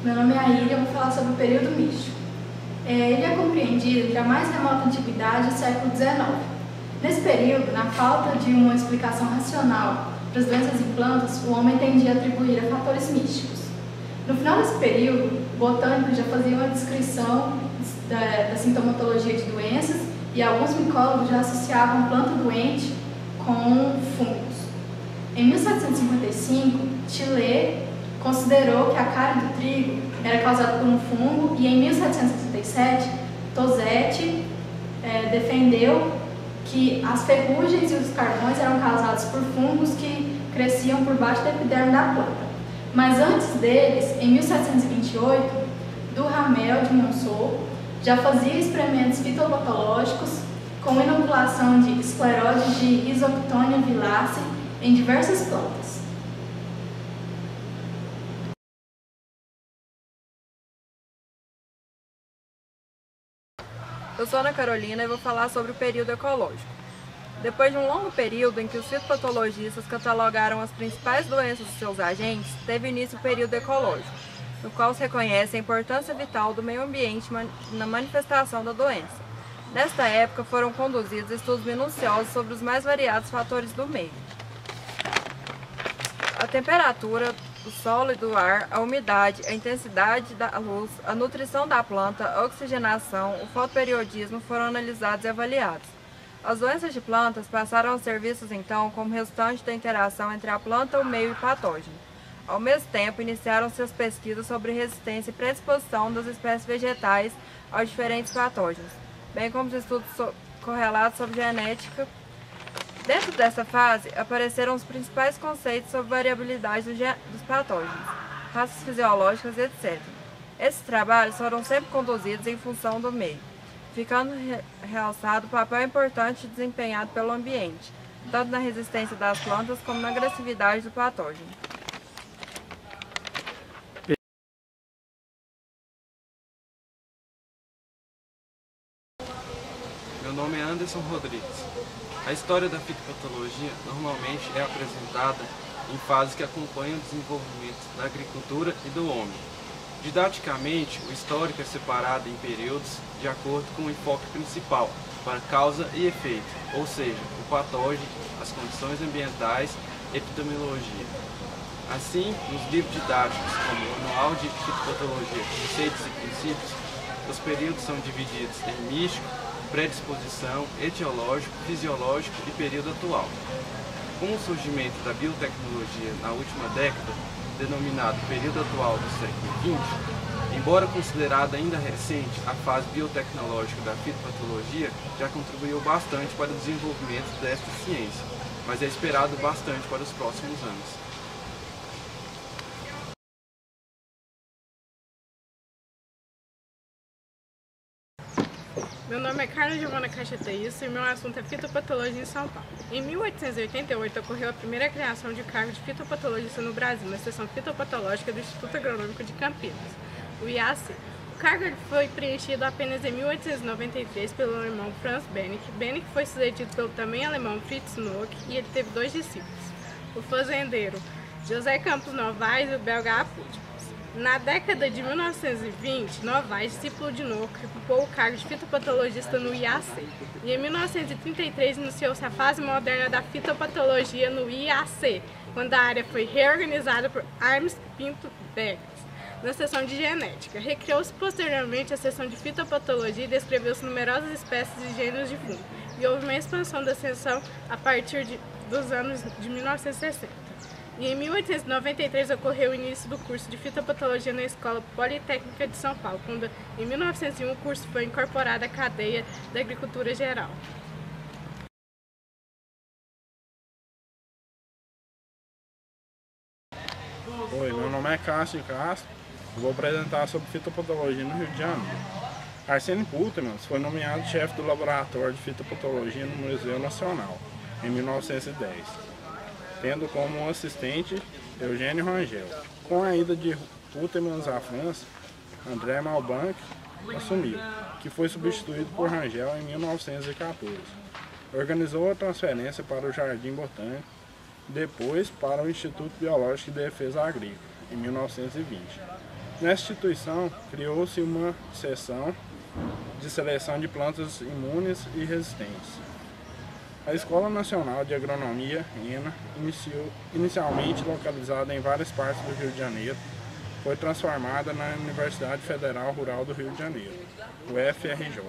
Meu nome é Aília e eu vou falar sobre o período místico. Ele é compreendido entre a mais remota antiguidade e o século XIX. Nesse período, na falta de uma explicação racional para as doenças em plantas, o homem tendia a atribuir a fatores místicos. No final desse período, botânicos já faziam a descrição da sintomatologia de doenças e alguns micólogos já associavam planta doente com fungos. Em 1755, Tillet considerou que a cárie do trigo era causada por um fungo e em 1767, Tosetti defendeu que as ferrugens e os carvões eram causados por fungos que cresciam por baixo da epiderme da planta. Mas antes deles, em 1728, Duhamel de Monceau já fazia experimentos fitopatológicos com inoculação de esclerose de Rhizoctonia villace em diversas plantas. Eu sou Ana Carolina e vou falar sobre o período ecológico. Depois de um longo período em que os fitopatologistas catalogaram as principais doenças dos seus agentes, teve início o período ecológico, no qual se reconhece a importância vital do meio ambiente na manifestação da doença. Nesta época foram conduzidos estudos minuciosos sobre os mais variados fatores do meio. A temperatura do solo e do ar, a umidade, a intensidade da luz, a nutrição da planta, a oxigenação, o fotoperiodismo foram analisados e avaliados. As doenças de plantas passaram a ser vistas então como resultante da interação entre a planta, o meio e o patógeno. Ao mesmo tempo, iniciaram-se as pesquisas sobre resistência e predisposição das espécies vegetais aos diferentes patógenos, bem como os estudos correlatos sobre genética. Dentro dessa fase, apareceram os principais conceitos sobre variabilidade dos patógenos, raças fisiológicas, etc. Esses trabalhos foram sempre conduzidos em função do meio, ficando realçado o papel importante desempenhado pelo ambiente, tanto na resistência das plantas como na agressividade do patógeno. Meu nome é Anderson Rodrigues. A história da fitopatologia normalmente é apresentada em fases que acompanham o desenvolvimento da agricultura e do homem. Didaticamente, o histórico é separado em períodos de acordo com o enfoque principal, para causa e efeito, ou seja, o patógeno, as condições ambientais e epidemiologia. Assim, nos livros didáticos, como o Manual de Fitopatologia, Conceitos e Princípios, os períodos são divididos em místico, predisposição, etiológico, fisiológico e período atual. Com o surgimento da biotecnologia na última década, denominado período atual do século XX, embora considerada ainda recente, a fase biotecnológica da fitopatologia já contribuiu bastante para o desenvolvimento desta ciência, mas é esperado bastante para os próximos anos. Meu nome é Carla Giovana Cacheteíço e meu assunto é fitopatologia em São Paulo. Em 1888 ocorreu a primeira criação de cargo de fitopatologista no Brasil, na seção fitopatológica do Instituto Agronômico de Campinas, o IAC. O cargo foi preenchido apenas em 1893 pelo alemão Franz Benck. Benck foi sucedido pelo também alemão Fritz Nock e ele teve dois discípulos, o fazendeiro José Campos Novaes e o belga Apud. Na década de 1920, Novaes, discípulo de Nock, ocupou o cargo de fitopatologista no IAC. E em 1933 iniciou-se a fase moderna da fitopatologia no IAC, quando a área foi reorganizada por Hermes Pinto Begas, na seção de genética. Recriou-se posteriormente a seção de fitopatologia e descreveu-se numerosas espécies e gêneros de fungo. E houve uma expansão da seção a partir dos anos de 1960. E em 1893 ocorreu o início do curso de fitopatologia na Escola Politécnica de São Paulo, quando em 1901 o curso foi incorporado à cadeia da agricultura geral. Oi, meu nome é Cássio Castro, vou apresentar sobre fitopatologia no Rio de Janeiro. Arsênio Puttemans foi nomeado chefe do laboratório de fitopatologia no Museu Nacional, em 1910. Tendo como assistente Eugênio Rangel. Com a ida de Puttemans à França, André Malbanc assumiu, que foi substituído por Rangel em 1914. Organizou a transferência para o Jardim Botânico, depois para o Instituto Biológico de Defesa Agrícola, em 1920. Nessa instituição, criou-se uma seção de seleção de plantas imunes e resistentes. A Escola Nacional de Agronomia, ENA, inicialmente localizada em várias partes do Rio de Janeiro, foi transformada na Universidade Federal Rural do Rio de Janeiro, UFRJ.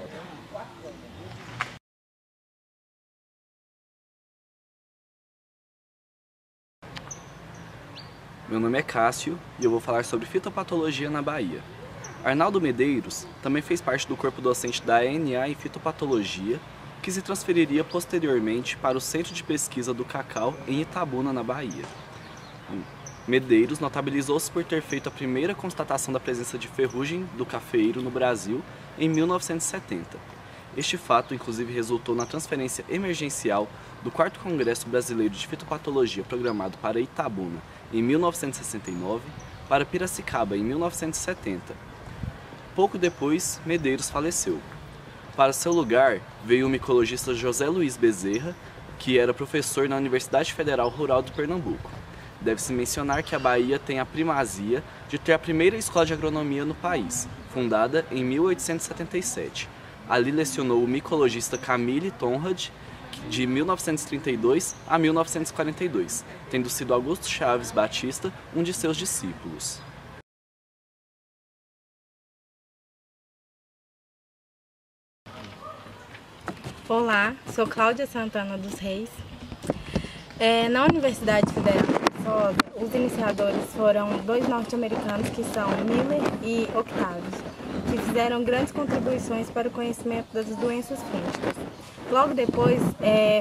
Meu nome é Cássio e eu vou falar sobre fitopatologia na Bahia. Arnaldo Medeiros também fez parte do corpo docente da ENA em fitopatologia, que se transferiria posteriormente para o Centro de Pesquisa do Cacau em Itabuna, na Bahia. Medeiros notabilizou-se por ter feito a primeira constatação da presença de ferrugem do cafeiro no Brasil em 1970. Este fato, inclusive, resultou na transferência emergencial do 4º Congresso Brasileiro de Fitopatologia programado para Itabuna em 1969 para Piracicaba em 1970. Pouco depois, Medeiros faleceu. Para seu lugar, veio o micologista José Luiz Bezerra, que era professor na Universidade Federal Rural de Pernambuco. Deve-se mencionar que a Bahia tem a primazia de ter a primeira escola de agronomia no país, fundada em 1877. Ali lecionou o micologista Camille Tonrad, de 1932 a 1942, tendo sido Augusto Chaves Batista um de seus discípulos. Olá, sou Cláudia Santana dos Reis. Na Universidade Federal de Viçosa, os iniciadores foram 2 norte-americanos que são Miller e Octavius, que fizeram grandes contribuições para o conhecimento das doenças fúngicas. Logo depois,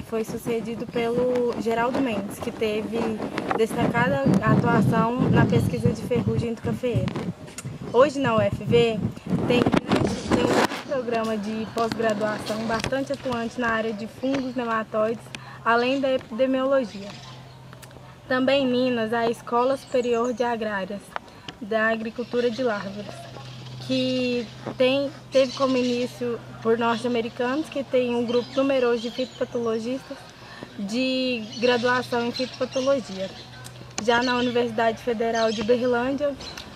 foi sucedido pelo Geraldo Mendes, que teve destacada atuação na pesquisa de ferrugem do cafeeiro. Hoje na UFV tem um grande programa de pós-graduação bastante atuante na área de fungos nematóides, além da epidemiologia. Também em Minas, a Escola Superior de Agrárias, da Agricultura de Larvas, que teve como início por norte-americanos, que tem um grupo numeroso de fitopatologistas de graduação em fitopatologia. Já na Universidade Federal de Uberlândia,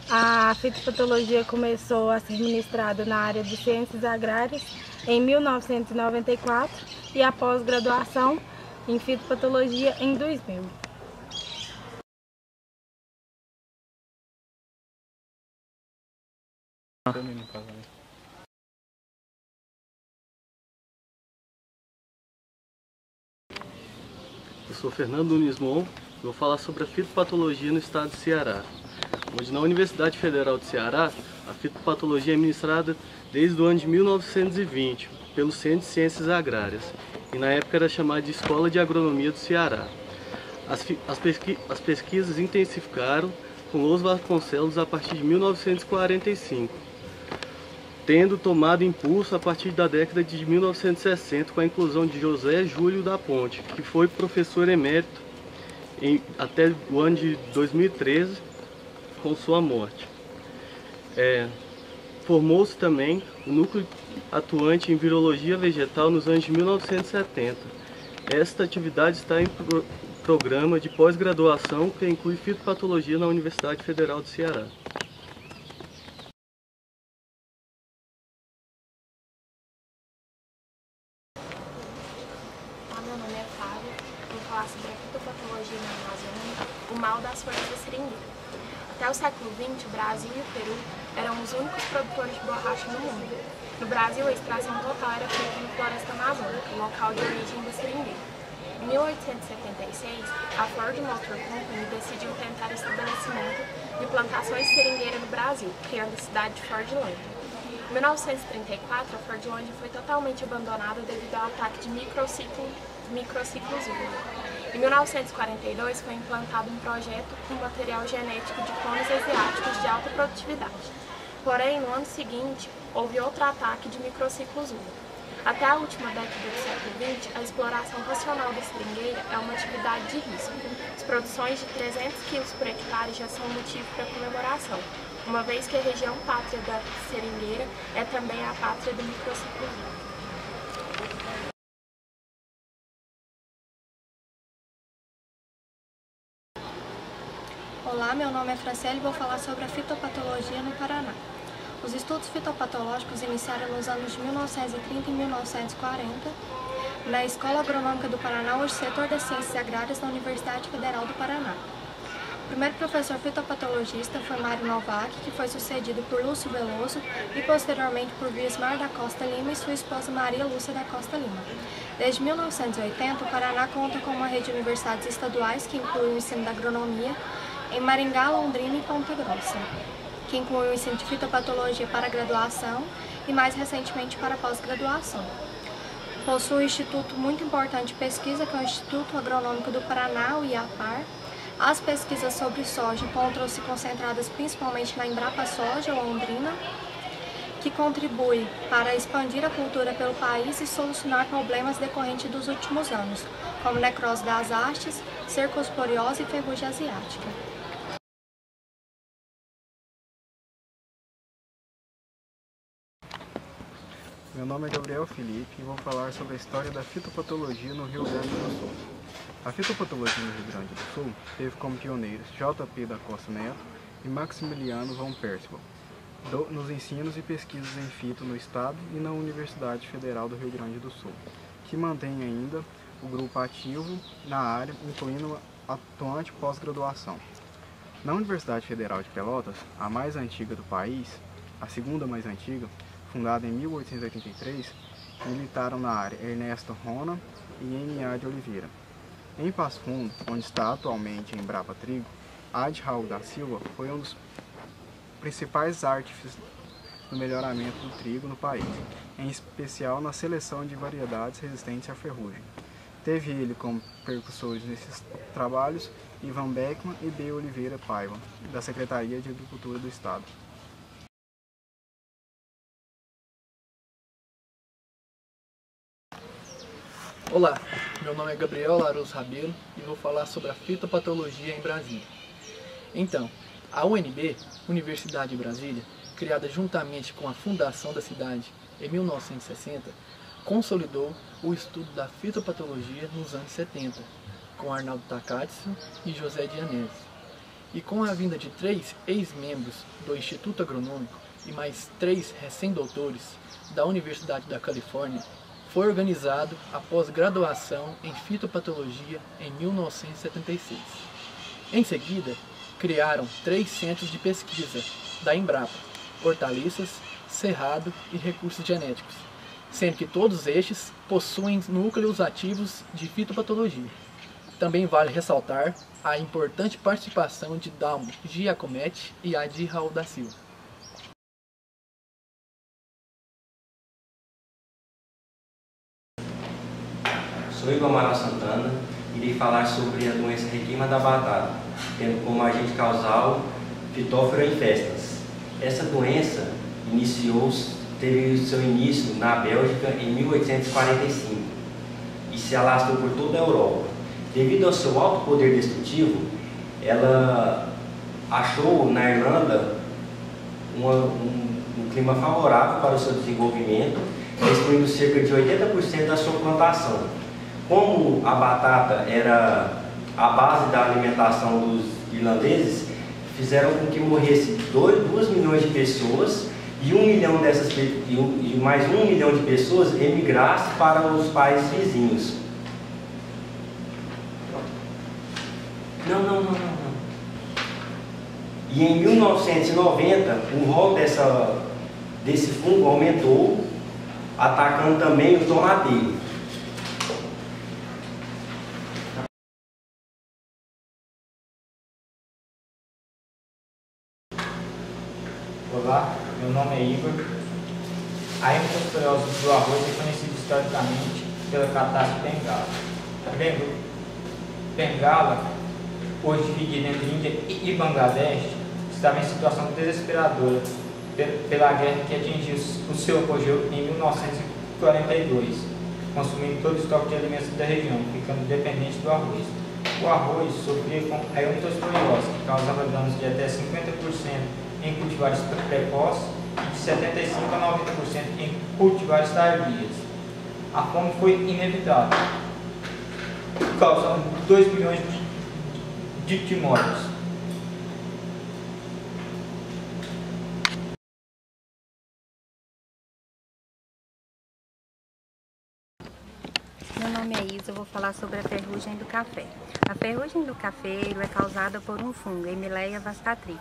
a fitopatologia começou a ser ministrada na área de ciências agrárias em 1994 e a pós-graduação em fitopatologia em 2000. Eu sou Fernando Nunes Mon e vou falar sobre a fitopatologia no estado de Ceará, onde na Universidade Federal de Ceará a fitopatologia é ministrada desde o ano de 1920 pelo Centro de Ciências Agrárias e na época era chamada de Escola de Agronomia do Ceará. As pesquisas intensificaram com Los Vasconcelos a partir de 1945, tendo tomado impulso a partir da década de 1960 com a inclusão de José Júlio da Ponte, que foi professor emérito até o ano de 2013, com sua morte. Formou-se também o núcleo atuante em virologia vegetal nos anos de 1970. Esta atividade está em programa de pós-graduação que inclui fitopatologia na Universidade Federal do Ceará. Meu nome é Flávia, vou falar sobre a fitopatologia na Amazônia, o mal das folhas da seringueira. Até o século XX, o Brasil e o Peru eram os únicos produtores de borracha no mundo. No Brasil, a extração total era feita na floresta amazônica, local de origem da seringueira. Em 1876, a Ford Motor Company decidiu tentar o estabelecimento de plantações de seringueira no Brasil, criando a cidade de Fordlândia. Em 1934, a Fordlândia foi totalmente abandonada devido ao ataque de microciclos uva. Em 1942, foi implantado um projeto com material genético de clones asiáticos de alta produtividade. Porém, no ano seguinte, houve outro ataque de microciclos uva. Até a última década do século XX, a exploração racional da seringueira é uma atividade de risco. As produções de 300 kg por hectare já são motivo para comemoração, uma vez que a região pátria da seringueira é também a pátria do microciclo uva. Olá, meu nome é Franciele e vou falar sobre a fitopatologia no Paraná. Os estudos fitopatológicos iniciaram nos anos de 1930 e 1940 na Escola Agronômica do Paraná, hoje setor das Ciências Agrárias da Universidade Federal do Paraná. O primeiro professor fitopatologista foi Mário Novak, que foi sucedido por Lúcio Veloso e posteriormente por Vismar da Costa Lima e sua esposa Maria Lúcia da Costa Lima. Desde 1980, o Paraná conta com uma rede de universidades estaduais que inclui o ensino da agronomia em Maringá, Londrina e Ponta Grossa, que inclui o ensino de fitopatologia para graduação e mais recentemente para pós-graduação. Possui um instituto muito importante de pesquisa, que é o Instituto Agronômico do Paraná, o IAPAR. As pesquisas sobre soja encontram-se concentradas principalmente na Embrapa Soja, Londrina, que contribui para expandir a cultura pelo país e solucionar problemas decorrentes dos últimos anos, como necrose das hastes, cercosporiose e ferrugem asiática. Meu nome é Gabriel Felipe e vou falar sobre a história da fitopatologia no Rio Grande do Sul. A fitopatologia no Rio Grande do Sul teve como pioneiros J.P. da Costa Neto e Maximiliano von Percival, nos ensinos e pesquisas em fito no Estado e na Universidade Federal do Rio Grande do Sul, que mantém ainda o grupo ativo na área, incluindo atuante pós-graduação. Na Universidade Federal de Pelotas, a mais antiga do país, a segunda mais antiga, fundada em 1883, militaram na área Ernesto Rona e N.A. de Oliveira. Em Passo Fundo, onde está atualmente a Embrapa Trigo, Adi Raul da Silva foi um dos principais artífices no melhoramento do trigo no país, em especial na seleção de variedades resistentes à ferrugem. Teve ele como percussores nesses trabalhos Ivan Beckman e B. Oliveira Paiva, da Secretaria de Agricultura do Estado. Olá, meu nome é Gabriel Laros Rabelo e vou falar sobre a fitopatologia em Brasília. Então, a UNB, Universidade de Brasília, criada juntamente com a fundação da cidade em 1960, consolidou o estudo da fitopatologia nos anos 70, com Arnaldo Takatsu e José Dianese. E com a vinda de 3 ex-membros do Instituto Agronômico e mais 3 recém-doutores da Universidade da Califórnia, foi organizado a pós-graduação em fitopatologia em 1976. Em seguida, criaram 3 centros de pesquisa da Embrapa, hortaliças, cerrado e recursos genéticos, sendo que todos estes possuem núcleos ativos de fitopatologia. Também vale ressaltar a importante participação de Dalmo Giacometti e Adi Raul da Silva. Sou Igor Amaral Santana e irei falar sobre a doença requeima da batata, tendo como agente causal Phytophthora infestans. Essa doença teve seu início na Bélgica em 1845 e se alastrou por toda a Europa. Devido ao seu alto poder destrutivo, ela achou na Irlanda um clima favorável para o seu desenvolvimento, destruindo cerca de 80% da sua plantação. Como a batata era a base da alimentação dos irlandeses, fizeram com que morresse 2 milhões de pessoas e mais 1 milhão de pessoas emigrasse para os países vizinhos. Não. E em 1990, o rol desse fungo aumentou, atacando também o tomateiro. Olá, meu nome é Igor. A hematosporiose do arroz é conhecida historicamente pela catástrofe Bengala. Bengala, hoje dividida entre Índia e Bangladesh, estava em situação desesperadora pela guerra que atingiu o seu apogeu em 1942, consumindo todo o estoque de alimentos da região, ficando dependente do arroz. O arroz sofria com a hematosporiose, que causava danos de até 50% em cultivares precoces e de 75% a 90% em cultivares tardias. A fome foi inevitável, causando 2 milhões de mortes. meu nome é Isa, eu vou falar sobre a ferrugem do café. A ferrugem do cafeiro é causada por um fungo, Emileia vastatricum.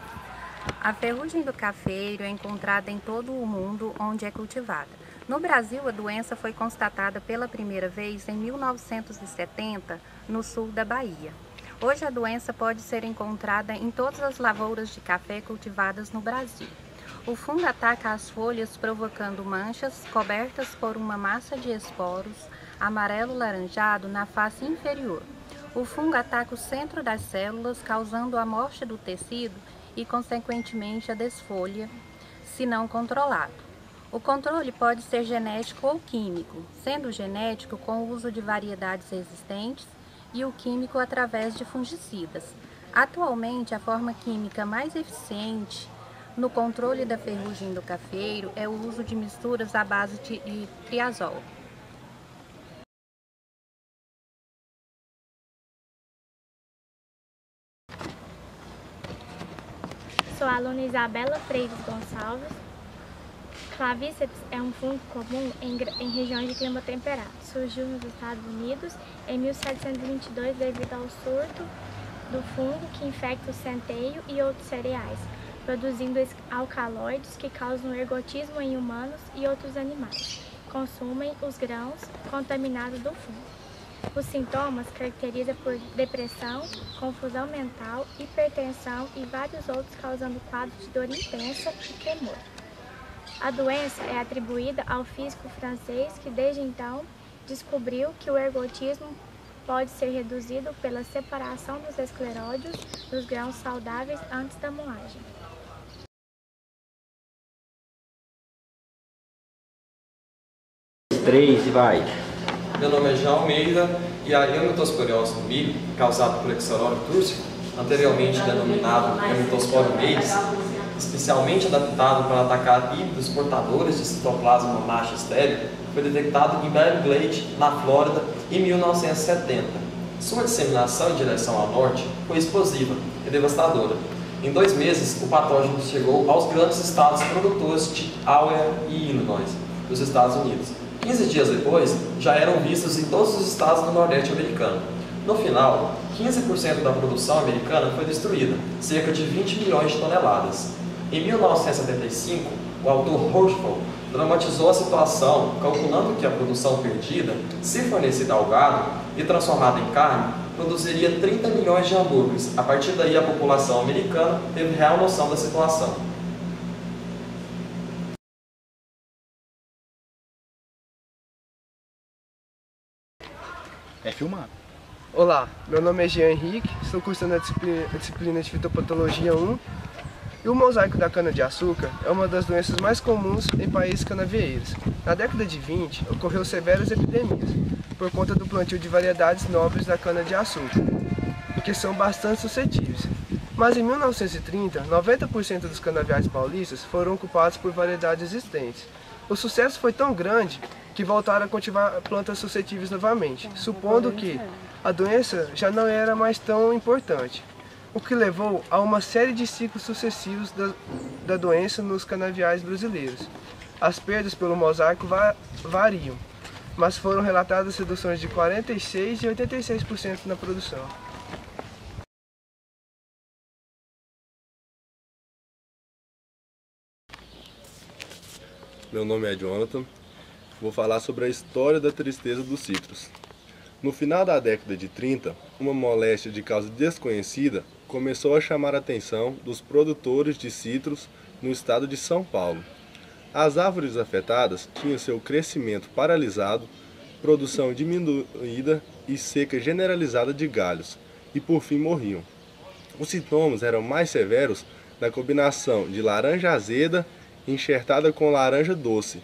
A ferrugem do cafeiro é encontrada em todo o mundo onde é cultivada. No Brasil, a doença foi constatada pela primeira vez em 1970, no sul da Bahia. Hoje a doença pode ser encontrada em todas as lavouras de café cultivadas no Brasil. O fungo ataca as folhas provocando manchas cobertas por uma massa de esporos amarelo-laranjado na face inferior. O fungo ataca o centro das células, causando a morte do tecido e, consequentemente, a desfolha, se não controlado. O controle pode ser genético ou químico, sendo genético com o uso de variedades resistentes e o químico através de fungicidas. Atualmente, a forma química mais eficiente no controle da ferrugem do cafeiro é o uso de misturas à base de triazol. Sou a aluna Isabela Freires Gonçalves. Clavíceps é um fungo comum em regiões de clima temperado. Surgiu nos Estados Unidos em 1722 devido ao surto do fungo que infecta o centeio e outros cereais, produzindo alcaloides que causam ergotismo em humanos e outros animais. Consumem os grãos contaminados do fungo. Os sintomas caracterizam por depressão, confusão mental, hipertensão e vários outros, causando quadros de dor intensa e tremor. A doença é atribuída ao físico francês que desde então descobriu que o ergotismo pode ser reduzido pela separação dos escleródios dos grãos saudáveis antes da moagem. Três e vai. Meu nome é João Almeida e a hematosporiose do milho, causada por Exororo turcico, anteriormente denominado Hematosporo meis, especialmente adaptado para atacar híbridos portadores de citoplasma macho estéril, foi detectado em Bear Glade, na Flórida, em 1970. Sua disseminação em direção ao norte foi explosiva e devastadora. Em 2 meses, o patógeno chegou aos grandes estados produtores de Iowa e Illinois, dos Estados Unidos. 15 dias depois, já eram vistos em todos os estados do Nordeste americano. No final, 15% da produção americana foi destruída, cerca de 20 milhões de toneladas. Em 1975, o autor Rochefort dramatizou a situação, calculando que a produção perdida, se fornecida ao gado e transformada em carne, produziria 30 milhões de hambúrgueres. A partir daí, a população americana teve real noção da situação. É filmado. Olá, meu nome é Jean Henrique, estou cursando a disciplina de Fitopatologia 1 e o mosaico da cana-de-açúcar é uma das doenças mais comuns em países canavieiros. Na década de 20, ocorreu severas epidemias por conta do plantio de variedades nobres da cana-de-açúcar, que são bastante suscetíveis. Mas em 1930, 90% dos canaviais paulistas foram ocupados por variedades existentes. O sucesso foi tão grande que voltaram a cultivar plantas suscetíveis novamente, supondo que a doença já não era mais tão importante, o que levou a uma série de ciclos sucessivos da doença nos canaviais brasileiros. As perdas pelo mosaico variam, mas foram relatadas reduções de 46% e 86% na produção. Meu nome é Jonathan, vou falar sobre a história da tristeza dos citros. No final da década de 30, uma moléstia de causa desconhecida começou a chamar a atenção dos produtores de citros no estado de São Paulo. As árvores afetadas tinham seu crescimento paralisado, produção diminuída e seca generalizada de galhos, e por fim morriam. Os sintomas eram mais severos na combinação de laranja azeda enxertada com laranja doce,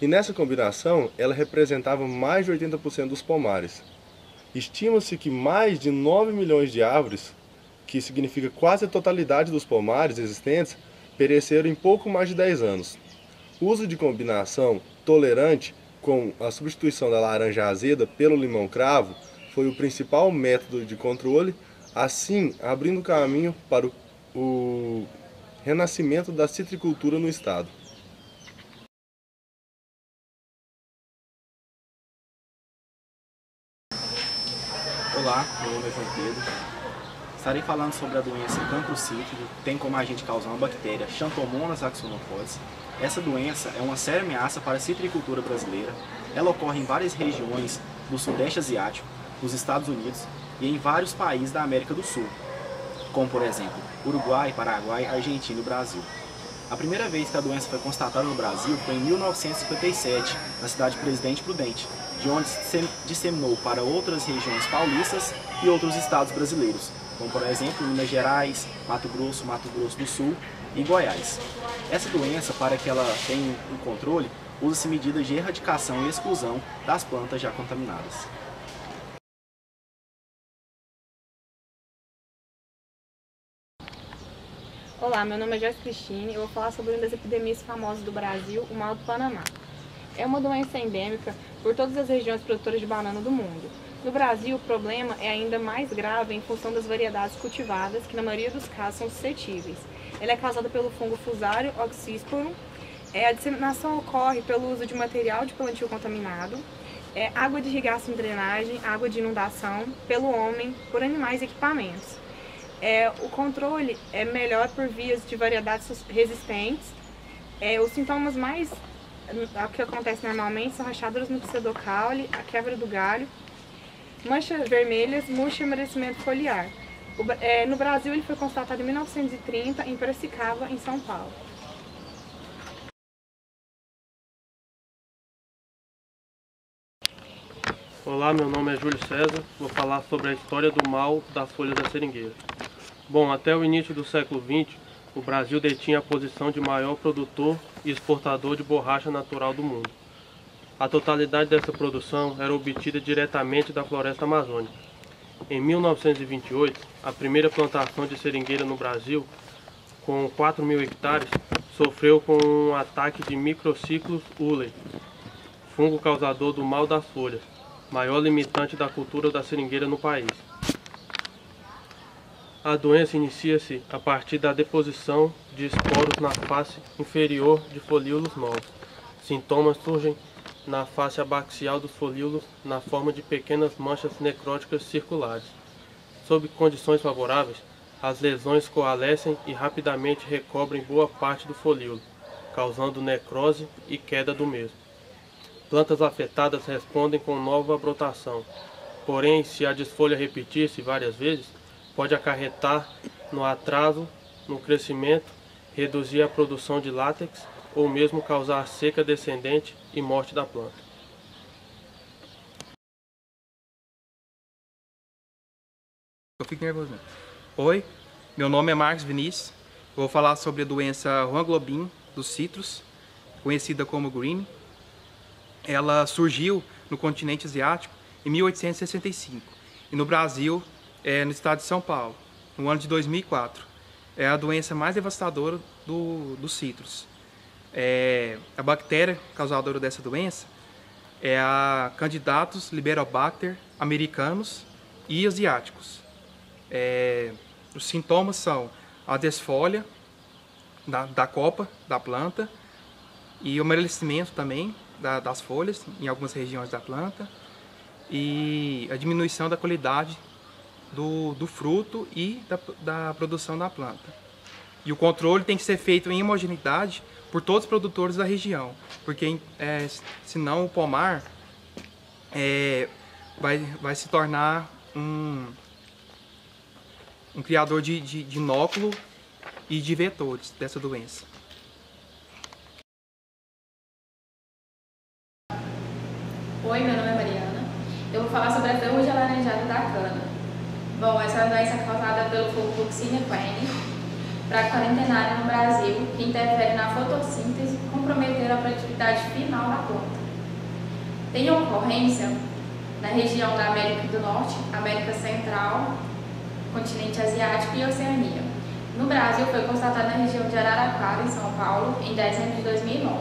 e nessa combinação ela representava mais de 80% dos pomares. Estima-se que mais de 9 milhões de árvores, que significa quase a totalidade dos pomares existentes, pereceram em pouco mais de 10 anos. O uso de combinação tolerante com a substituição da laranja azeda pelo limão cravo foi o principal método de controle, assim abrindo caminho para o renascimento da citricultura no estado. Olá, meu nome é João Pedro. Estarei falando sobre a doença cancro cítrico, que tem como agente causal uma bactéria Xanthomonas axonocodes. Essa doença é uma séria ameaça para a citricultura brasileira. Ela ocorre em várias regiões do Sudeste Asiático, nos Estados Unidos e em vários países da América do Sul, como por exemplo Uruguai, Paraguai, Argentina e Brasil. A primeira vez que a doença foi constatada no Brasil foi em 1957, na cidade de Presidente Prudente, de onde se disseminou para outras regiões paulistas e outros estados brasileiros, como por exemplo Minas Gerais, Mato Grosso do Sul e Goiás. Essa doença, para que ela tenha um controle, usa-se medidas de erradicação e exclusão das plantas já contaminadas. Olá, meu nome é Joyce Cristine e eu vou falar sobre uma das epidemias famosas do Brasil, o mal do Panamá. É uma doença endêmica por todas as regiões produtoras de banana do mundo. No Brasil, o problema é ainda mais grave em função das variedades cultivadas, que na maioria dos casos são suscetíveis. Ela é causada pelo fungo Fusarium oxysporum. A disseminação ocorre pelo uso de material de plantio contaminado, água de irrigação e drenagem, água de inundação, pelo homem, por animais e equipamentos. O controle é melhor por vias de variedades resistentes. Os sintomas mais que acontecem normalmente são rachaduras no pseudocaule, a quebra do galho, manchas vermelhas, murcha e amadurecimento foliar. No Brasil ele foi constatado em 1930 em Piracicaba, em São Paulo. Olá, meu nome é Júlio César, vou falar sobre a história do mal das folhas da seringueira. Bom, até o início do século XX, o Brasil detinha a posição de maior produtor e exportador de borracha natural do mundo. A totalidade dessa produção era obtida diretamente da floresta amazônica. Em 1928, a primeira plantação de seringueira no Brasil, com 4.000 hectares, sofreu com um ataque de microciclos Ullei, fungo causador do mal das folhas, maior limitante da cultura da seringueira no país. A doença inicia-se a partir da deposição de esporos na face inferior de folíolos novos. Sintomas surgem na face abaxial dos folíolos na forma de pequenas manchas necróticas circulares. Sob condições favoráveis, as lesões coalescem e rapidamente recobrem boa parte do folíolo, causando necrose e queda do mesmo. Plantas afetadas respondem com nova brotação. Porém, se a desfolha repetir-se várias vezes, pode acarretar no atraso no crescimento, reduzir a produção de látex ou mesmo causar seca descendente e morte da planta. Eu fico nervoso mesmo. Oi, meu nome é Marcos Vinícius. Vou falar sobre a doença Juan Globin dos citros, conhecida como Green. Ela surgiu no continente asiático em 1865 e no Brasil, no estado de São Paulo, no ano de 2004. É a doença mais devastadora dos citros. A bactéria causadora dessa doença é a Candidatus liberobacter americanos e asiáticos. Os sintomas são a desfolha da copa da planta e o amarelecimento também das folhas em algumas regiões da planta e a diminuição da qualidade do fruto e da produção da planta. E o controle tem que ser feito em homogeneidade por todos os produtores da região, porque senão o pomar vai se tornar um criador de inóculo e de vetores dessa doença. Oi, meu nome é Mariana. Eu vou falar sobre a ferrugem alaranjada da cana. Bom, essa é uma doença causada pelo fungo Coxinia equine, praga quarentenária no Brasil, que interfere na fotossíntese, comprometendo a produtividade final da planta. Tem ocorrência na região da América do Norte, América Central, continente asiático e Oceania. No Brasil, foi constatada na região de Araraquara, em São Paulo, em dezembro de 2009.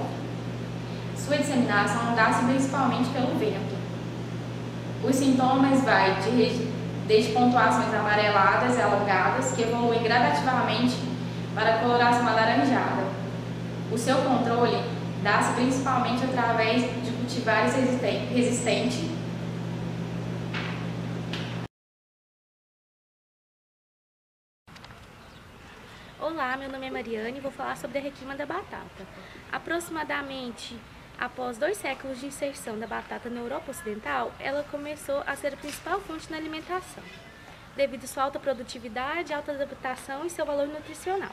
Sua disseminação dá-se principalmente pelo vento. Os sintomas vão desde pontuações amareladas e alongadas, que evoluem gradativamente para a coloração alaranjada. O seu controle dá-se principalmente através de cultivares resistentes Olá, meu nome é Mariane e vou falar sobre a requeima da batata. Aproximadamente após 2 séculos de inserção da batata na Europa Ocidental, ela começou a ser a principal fonte na alimentação, devido à sua alta produtividade, alta adaptação e seu valor nutricional.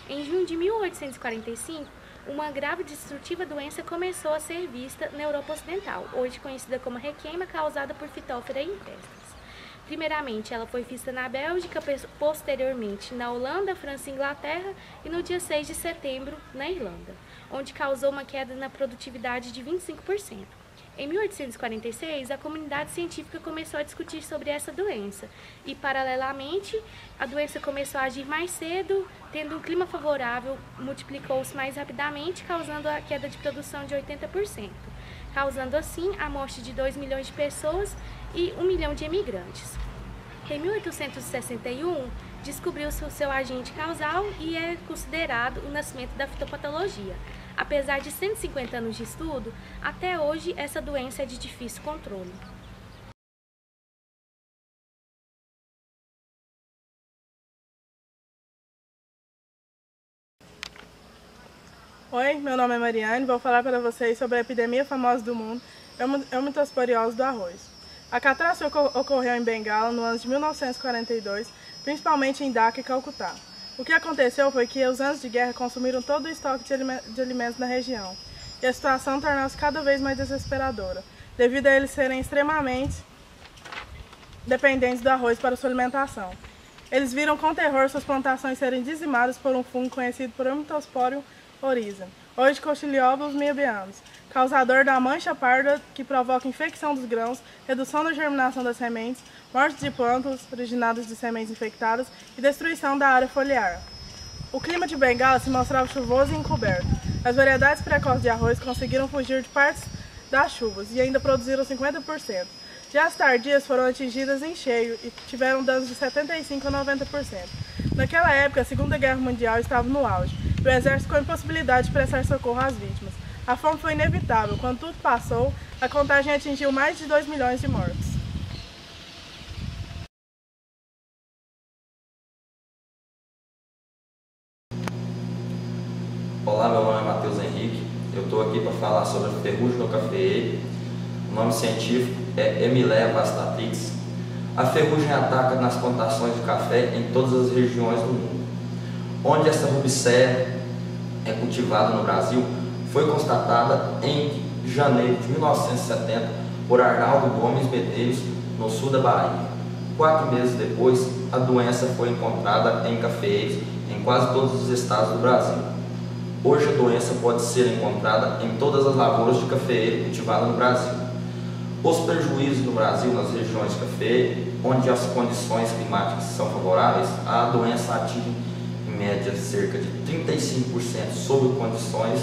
Em junho de 1845, uma grave e destrutiva doença começou a ser vista na Europa Ocidental, hoje conhecida como requeima causada por Phytophthora infestas. Primeiramente, ela foi vista na Bélgica, posteriormente na Holanda, França e Inglaterra e no dia 6 de setembro na Irlanda, onde causou uma queda na produtividade de 25%. Em 1846, a comunidade científica começou a discutir sobre essa doença e, paralelamente, a doença começou a agir mais cedo, tendo um clima favorável, multiplicou-se mais rapidamente, causando a queda de produção de 80%, causando assim a morte de 2 milhões de pessoas e 1 milhão de imigrantes. Em 1861, descobriu-se o seu agente causal e é considerado o nascimento da fitopatologia. Apesar de 150 anos de estudo, até hoje essa doença é de difícil controle. Oi, meu nome é Mariane e vou falar para vocês sobre a epidemia famosa do mundo, Eumethosporiose do arroz. A catástrofe ocorreu em Bengala no ano de 1942, principalmente em Dhaka e Calcutá. O que aconteceu foi que os anos de guerra consumiram todo o estoque de alimentos na região, e a situação tornou-se cada vez mais desesperadora, devido a eles serem extremamente dependentes do arroz para sua alimentação. Eles viram com terror suas plantações serem dizimadas por um fungo conhecido por Eumethosporium oryza, hoje Cotyledons meiabeanus, causador da mancha parda que provoca infecção dos grãos, redução da germinação das sementes, morte de plantas originadas de sementes infectadas e destruição da área foliar. O clima de Bengala se mostrava chuvoso e encoberto. As variedades precoces de arroz conseguiram fugir de partes das chuvas e ainda produziram 50%. Já as tardias foram atingidas em cheio e tiveram danos de 75% a 90%. Naquela época, a Segunda Guerra Mundial estava no auge e o exército ficou impossibilidade de prestar socorro às vítimas. A fome foi inevitável. Quando tudo passou, a contagem atingiu mais de 2 milhões de mortos. Olá, meu nome é Matheus Henrique. Eu estou aqui para falar sobre a ferrugem no cafeeiro. O nome científico é Emileia vastatrix. A ferrugem ataca nas plantações de café em todas as regiões do mundo. Onde essa rubicéia é cultivada no Brasil, foi constatada em janeiro de 1970 por Arnaldo Gomes Medeiros, no sul da Bahia. 4 meses depois, a doença foi encontrada em cafeeiros em quase todos os estados do Brasil. Hoje a doença pode ser encontrada em todas as lavouras de cafeeiro cultivadas no Brasil. Os prejuízos no Brasil nas regiões de cafeeiro, onde as condições climáticas são favoráveis, a doença atinge em média cerca de 35% sob condições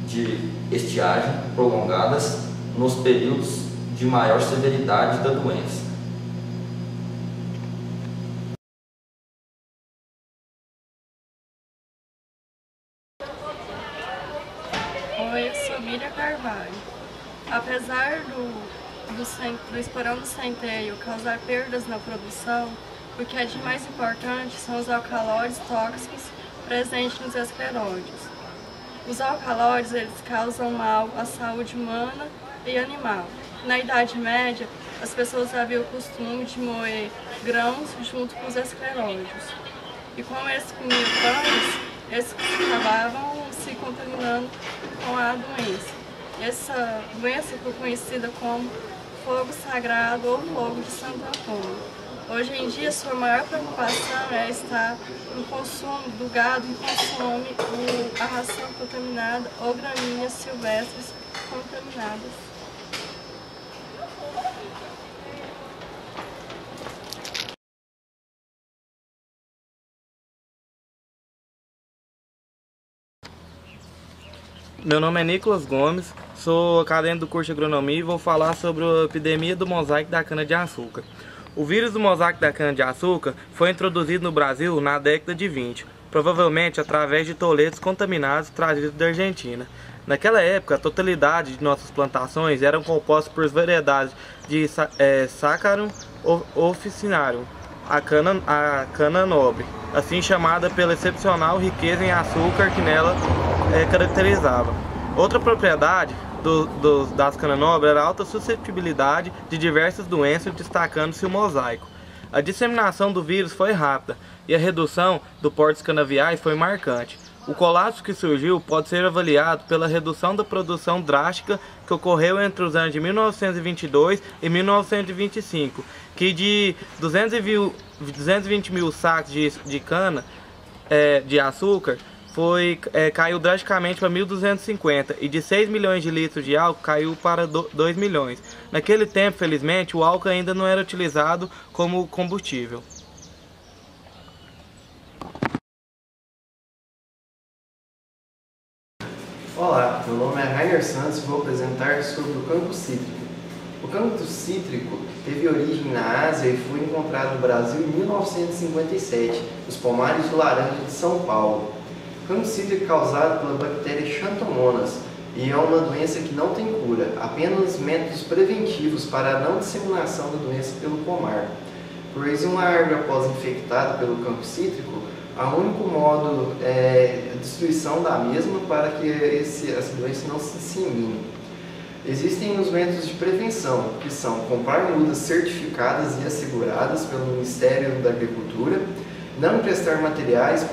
de estiagem prolongadas nos períodos de maior severidade da doença. Oi, eu sou Miriam Carvalho. Apesar do esporão do centeio causar perdas na produção, o que é de mais importante são os alcaloides tóxicos presentes nos escleróides. Os alcaloides eles causam mal à saúde humana e animal. Na Idade Média, as pessoas haviam o costume de moer grãos junto com os escleróides. E como eles comiam pães, eles acabavam se contaminando com a doença. Essa doença foi conhecida como fogo sagrado ou fogo de Santo Antônio. Hoje em dia, sua maior preocupação é estar no consumo do gado que consome a ração contaminada ou gramíneas silvestres contaminadas. Meu nome é Nicolas Gomes, sou acadêmico do curso de agronomia e vou falar sobre a epidemia do mosaico da cana-de-açúcar. O vírus do mosaico da cana-de-açúcar foi introduzido no Brasil na década de 20, provavelmente através de toletes contaminados trazidos da Argentina. Naquela época, a totalidade de nossas plantações eram compostas por variedades de Saccharum officinarum, a cana nobre, assim chamada pela excepcional riqueza em açúcar que nela caracterizava. Outra propriedade das canas nobres era a alta suscetibilidade de diversas doenças, destacando-se o mosaico. A disseminação do vírus foi rápida e a redução do porte canaviais foi marcante. O colapso que surgiu pode ser avaliado pela redução da produção drástica que ocorreu entre os anos de 1922 e 1925, que de 220 mil sacos de cana de açúcar caiu drasticamente para 1.250 e de 6 milhões de litros de álcool caiu para 2 milhões. Naquele tempo, felizmente, o álcool ainda não era utilizado como combustível. Olá, meu nome é Rainer Santos e vou apresentar sobre o cancro cítrico. O cancro cítrico teve origem na Ásia e foi encontrado no Brasil em 1957, nos pomares de laranja de São Paulo. O cancro cítrico é causado pela bactéria Xanthomonas e é uma doença que não tem cura, apenas métodos preventivos para a não disseminação da doença pelo pomar. Pois uma árvore após infectada pelo cancro cítrico, o único modo é a destruição da mesma para que essa doença não se dissemine. Existem os métodos de prevenção, que são comprar mudas certificadas e asseguradas pelo Ministério da Agricultura, não emprestar materiais,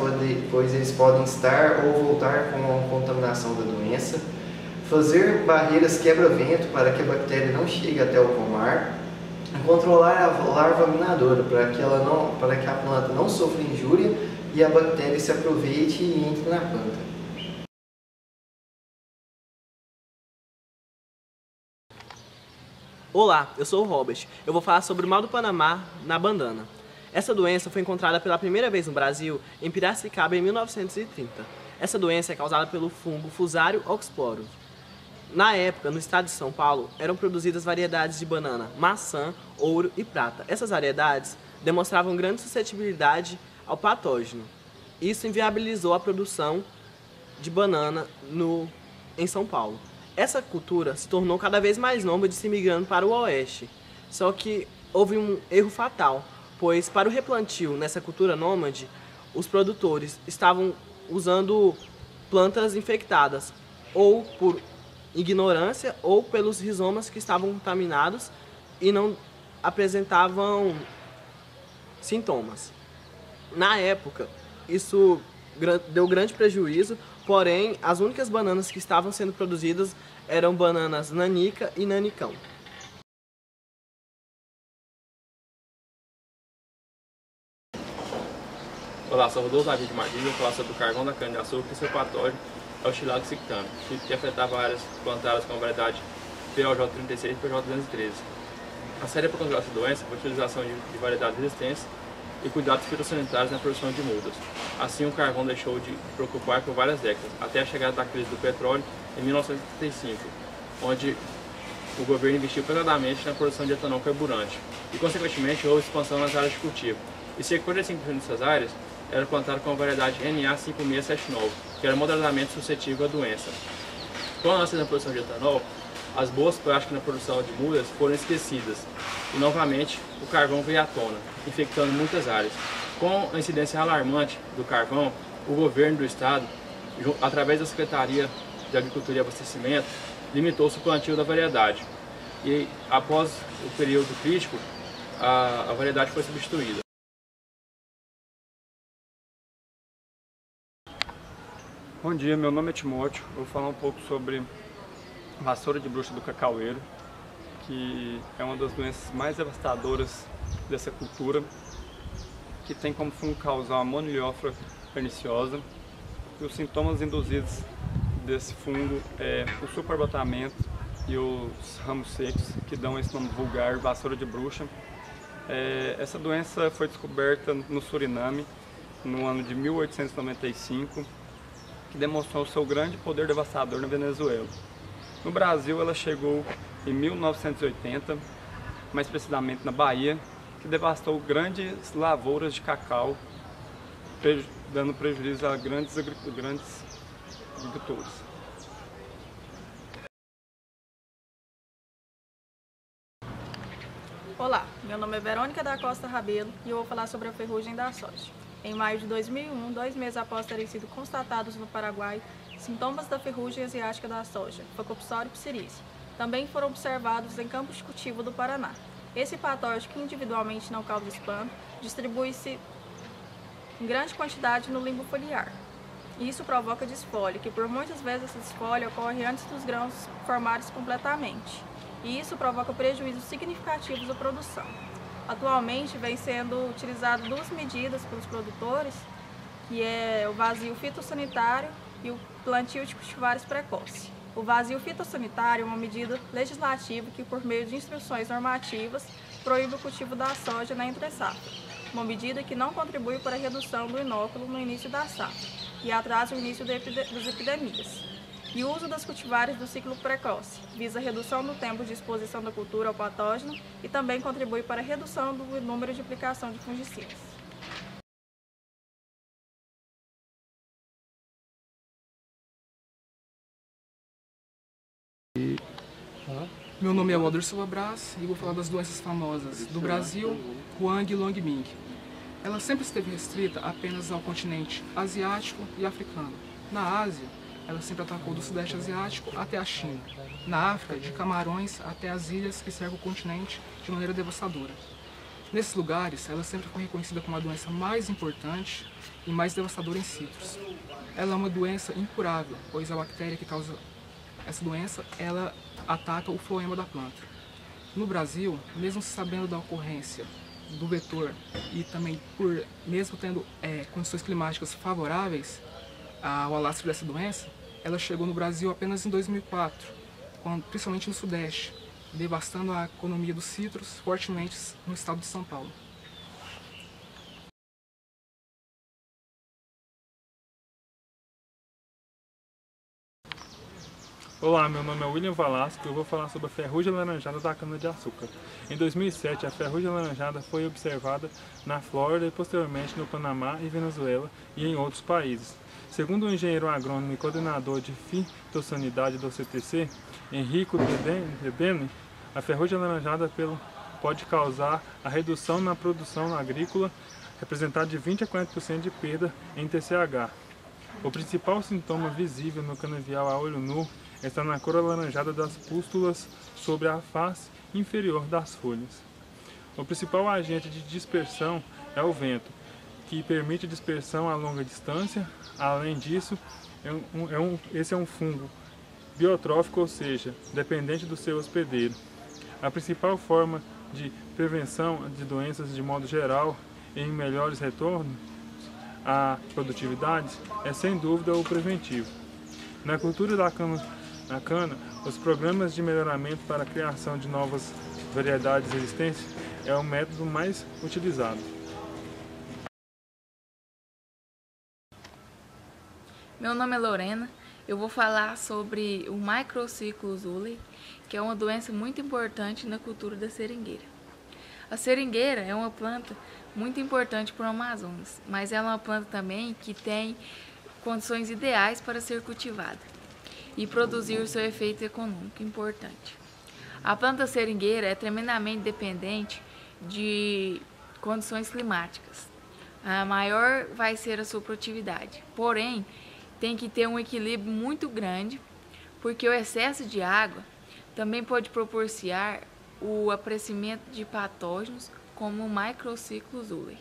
pois eles podem estar ou voltar com a contaminação da doença, fazer barreiras quebra-vento para que a bactéria não chegue até o pomar, controlar a larva minadora para que a planta não sofra injúria e a bactéria se aproveite e entre na planta. Olá, eu sou o Robert. Eu vou falar sobre o mal do Panamá na bandana. Essa doença foi encontrada pela primeira vez no Brasil em Piracicaba em 1930. Essa doença é causada pelo fungo Fusarium oxysporum. Na época, no estado de São Paulo, eram produzidas variedades de banana, maçã, ouro e prata. Essas variedades demonstravam grande suscetibilidade ao patógeno. Isso inviabilizou a produção de banana em São Paulo. Essa cultura se tornou cada vez mais nômade, se migrando para o oeste. Só que houve um erro fatal, pois para o replantio nessa cultura nômade, os produtores estavam usando plantas infectadas, ou por ignorância, ou pelos rizomas que estavam contaminados e não apresentavam sintomas. Na época, isso deu grande prejuízo, porém, as únicas bananas que estavam sendo produzidas eram bananas nanica e nanicão. Olá, sou Rodolfo David Martins, vou falar sobre o carvão da cana-de-açúcar e seu patógeno é o Xylella xictano, que afetava áreas plantadas com a variedade POJ36 e POJ213. A série para controlar essa doença foi a utilização de variedades resistentes e cuidados fitossanitários na produção de mudas. Assim, o carvão deixou de preocupar por várias décadas, até a chegada da crise do petróleo em 1975, onde o governo investiu pesadamente na produção de etanol carburante e, consequentemente, houve expansão nas áreas de cultivo. E cerca de 45% dessas áreas era plantada com a variedade NA5679, que era moderadamente suscetível à doença. Com a nossa produção de etanol, as boas práticas na produção de mudas foram esquecidas e, novamente, o carvão veio à tona, infectando muitas áreas. Com a incidência alarmante do carvão, o governo do estado, através da Secretaria de Agricultura e Abastecimento, limitou-se o plantio da variedade. E, após o período crítico, a variedade foi substituída. Bom dia, meu nome é Timóteo. Eu vou falar um pouco sobre vassoura de bruxa do cacaueiro, que é uma das doenças mais devastadoras dessa cultura, que tem como fungo causal a Moniliofora perniciosa. E os sintomas induzidos desse fungo é o superbotamento e os ramos secos, que dão esse nome vulgar, vassoura de bruxa. Essa doença foi descoberta no Suriname no ano de 1895, que demonstrou seu grande poder devastador na Venezuela. No Brasil, ela chegou em 1980, mais precisamente na Bahia, que devastou grandes lavouras de cacau, dando prejuízo a grandes agricultores. Olá, meu nome é Verônica da Costa Rabelo e eu vou falar sobre a ferrugem da soja. Em maio de 2001, 2 meses após terem sido constatados no Paraguai sintomas da ferrugem asiática da soja, Phacopsora psirizi, também foram observados em campos de cultivo do Paraná. Esse patógeno, que individualmente não causa espanto, distribui-se em grande quantidade no limbo foliar. E isso provoca desfolho, que por muitas vezes essa desfolha ocorre antes dos grãos formarem-se completamente. E isso provoca prejuízos significativos à produção. Atualmente vem sendo utilizado duas medidas pelos produtores, que é o vazio fitossanitário e o plantio de cultivares precoce. O vazio fitossanitário é uma medida legislativa que, por meio de instruções normativas, proíbe o cultivo da soja na entre-safra, uma medida que não contribui para a redução do inóculo no início da safra e atrasa o início das epidemias. E o uso das cultivares do ciclo precoce visa a redução do tempo de exposição da cultura ao patógeno e também contribui para a redução do número de aplicação de fungicidas. Meu nome é Walter Silva Brás e vou falar das doenças famosas do Brasil, Huang e Longming. Ela sempre esteve restrita apenas ao continente asiático e africano. Na Ásia, ela sempre atacou do Sudeste Asiático até a China. Na África, de Camarões até as ilhas que cercam o continente de maneira devastadora. Nesses lugares, ela sempre foi reconhecida como a doença mais importante e mais devastadora em citros. Ela é uma doença incurável, pois a bactéria que causa essa doença, ela ataca o floema da planta. No Brasil, mesmo sabendo da ocorrência do vetor e também mesmo tendo condições climáticas favoráveis ao alastro dessa doença, ela chegou no Brasil apenas em 2004, principalmente no Sudeste, devastando a economia dos citros fortemente no estado de São Paulo. Olá, meu nome é William Valasco e eu vou falar sobre a ferrugem alaranjada da cana-de-açúcar. Em 2007, a ferrugem alaranjada foi observada na Flórida e posteriormente no Panamá e Venezuela e em outros países. Segundo o engenheiro agrônomo e coordenador de fitossanidade do CTC, Enrico Debene, a ferrugem alaranjada pode causar a redução na produção agrícola, representada de 20 a 40% de perda em TCH. O principal sintoma visível no canavial a olho nu está na cor alaranjada das pústulas sobre a face inferior das folhas. O principal agente de dispersão é o vento, que permite dispersão a longa distância. Além disso, esse é um fungo biotrófico, ou seja, dependente do seu hospedeiro. A principal forma de prevenção de doenças de modo geral em melhores retornos à produtividade é sem dúvida o preventivo. Na cultura da cana, os programas de melhoramento para a criação de novas variedades resistentes é o método mais utilizado. Meu nome é Lorena, eu vou falar sobre o Microcyclus ule, que é uma doença muito importante na cultura da seringueira. A seringueira é uma planta muito importante para o Amazonas, mas ela é uma planta também que tem condições ideais para ser cultivada e produzir o seu efeito econômico importante. A planta seringueira é tremendamente dependente de condições climáticas. A maior vai ser a sua produtividade, porém tem que ter um equilíbrio muito grande, porque o excesso de água também pode propiciar o aparecimento de patógenos como o Microcyclus ule,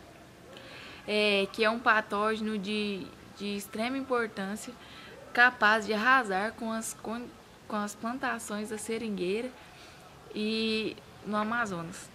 que é um patógeno de extrema importância, capaz de arrasar com as plantações da seringueira e no Amazonas.